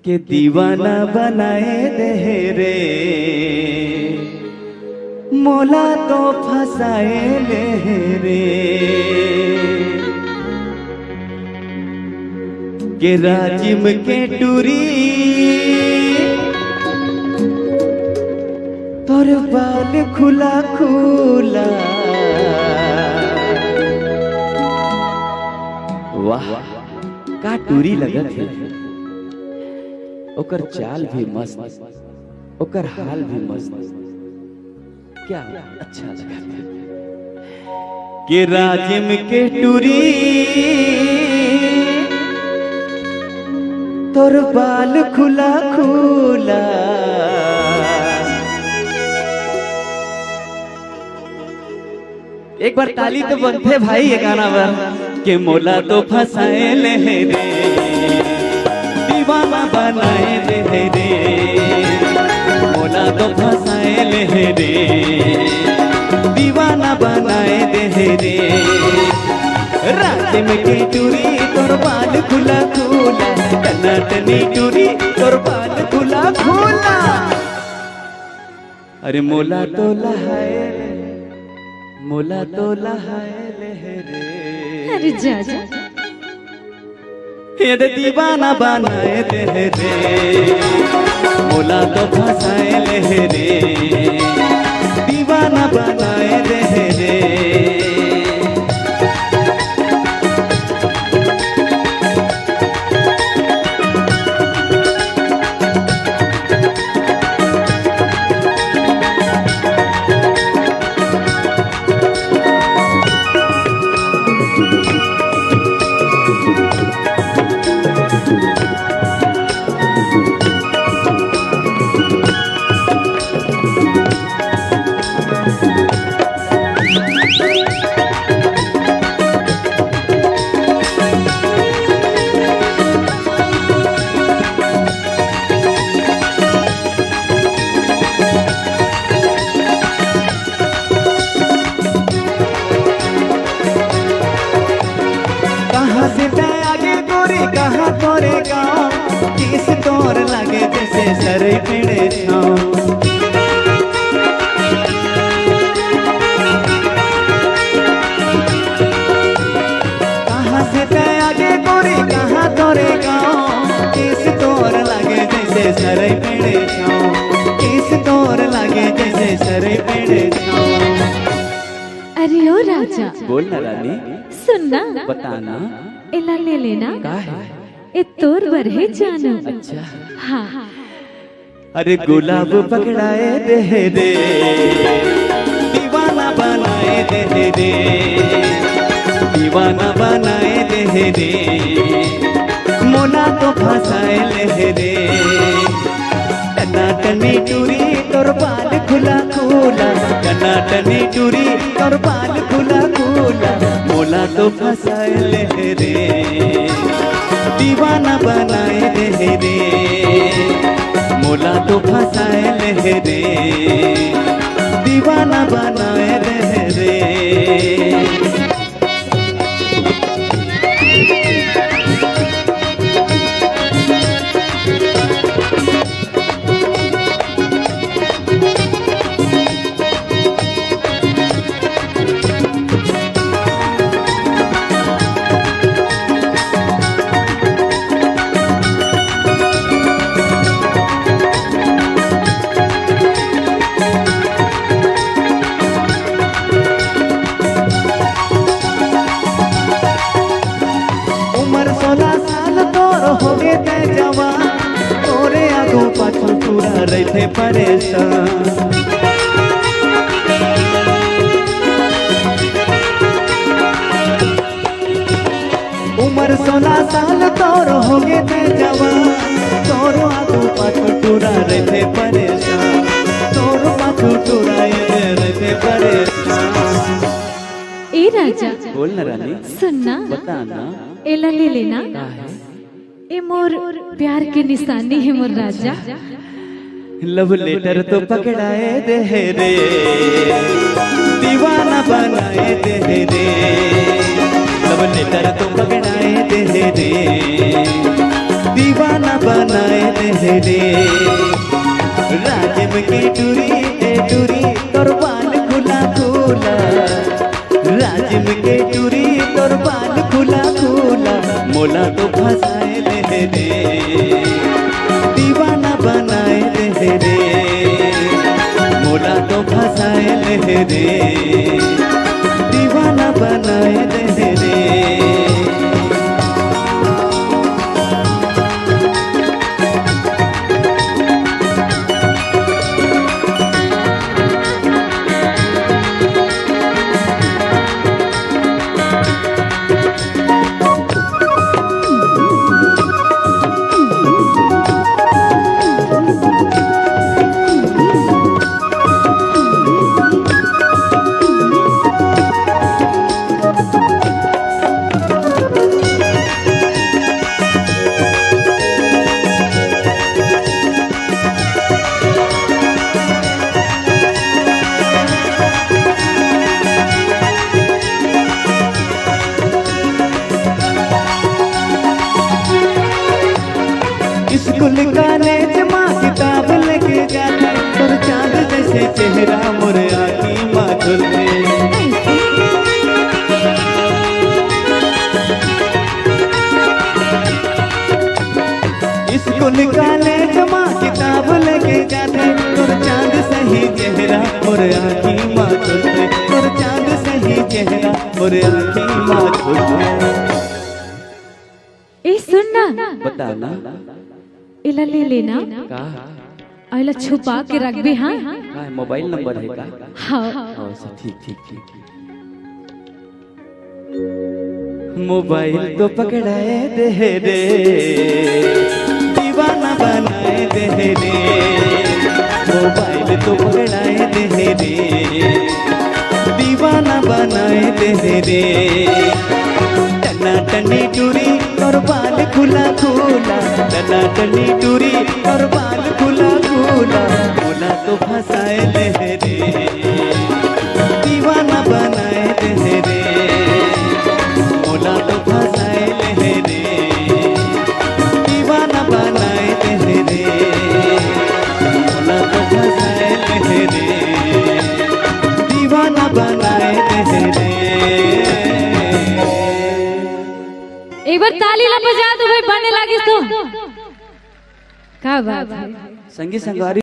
के दीवाना बनाए दे रे, मोला तो फसाए ले रे, के राजिम के टूरी तोर बाल खुला खुला। वाह का टूरी लगत है, ओकर चाल भी मस्त, ओकर हाल भी मस्त, क्या अच्छा लगत है। के राजिम के टूरी तोर बाल खुला खुला। एक बार ताली तो बनते भाई ये गाना पर। के मोला तो फसाए ले रे, दीवाना बनाए दे रे, मोला तो फसाए ले रे, दीवाना बनाए दे रे, रात में की टूरी तोर बाल खुला खुला, टनाटनी टूरी तोर बाल खुला खुला। अरे मोला तो लहाए, मोला तो लहाए ले रे, अरे जा जा ये दीवाना बनाए दे रे, मोला तो फसाए ले रे, दीवाना बनाए दे रे। कहाँ तोरे गाँव किस तोर लगे जैसे सरे पेड़े छाँव। कहाँ से ते आगे गोरी कहाँ तोरे गाँव किस तोर लगे जैसे सरे पेड़े छाँव, किस तोर लगे जैसे सरे पेड़े छाँव। अरे ओ राजा बोल ना रानी, सुनना बताना एला ले लेना का है। ए तोर बर है जानू। अच्छा हाँ अरे गुलाब पकड़ाए दे रे, दीवाना बनाए दे रे, दीवाना बनाए दे रे, मोला तो फसाए ले रे, टनाटनी टूरी तोर बाल खुला खुला, टनाटनी टूरी तोर बाल खुला खुला, मोला तो फसाए ले रे, दीवाना बनाए दे रे, मोला तो फसाए ले रे, दीवाना बनाए दे रे। हो गए ते जवान, तोरे आगो पाछू पूरा रहते परेशान। उम्र 16 साल तोर हो गए ते जवान, तोरो आगो पाछू पूरा रहते परेशान, तोरो पाछू पूरा रहते परेशान। ए राजा बोल ना रानी, सुनना बताना एला ले लेना का है। ए मोर प्यार के निशानी है मोर राजा। लव लेटर तो पकड़ाए दे रे, दीवाना बनाए दे रे, लव लेटर तो पकड़ाए दे रे, दीवाना बनाए दे रे राजिम के टूरी तोर बाल खुला खुला राजिम के टूरी तोर बाल खुला खुला मोला तो फसाए दे रे दीवाना बनाए दे रे मोला तो फसाए दे रे दीवाना बनाए दे रे स्कूल कॉलेज माँ किताब लेके जाता तोर चांद जैसे चेहरा मोर आँखी माथुर में स्कूल कॉलेज माँ किताब लेके जाते तोर चांद सही चेहरा मोर आँखी माथुर में तोर चांद सही चेहरा मोर आँखी माथुर में ए सुन ना बता ना इला ले लेना का आइला छुपा के रख भी हाँ का मोबाइल नंबर है का हाँ अच्छा ठीक ठीक ठीक मोबाइल तो पकड़ाए दे रे दीवाना बनाए दे रे मोबाइल तो पकड़ाए दे रे दीवाना बनाए दे रे टना टनी टूरी और बाल खुला खुला टना टनी टूरी और बाल खुला खुला मोला तो फसाए दे रे दीवाना बनाए दे रे मोला तो फसाए दे रे दीवाना बनाए दे रे मोला तो फसाए दे रे दीवाना बनाए दे रे एक बार ताली ला बजा दो भाई बने लागिस तो का बात है संगी संगवारी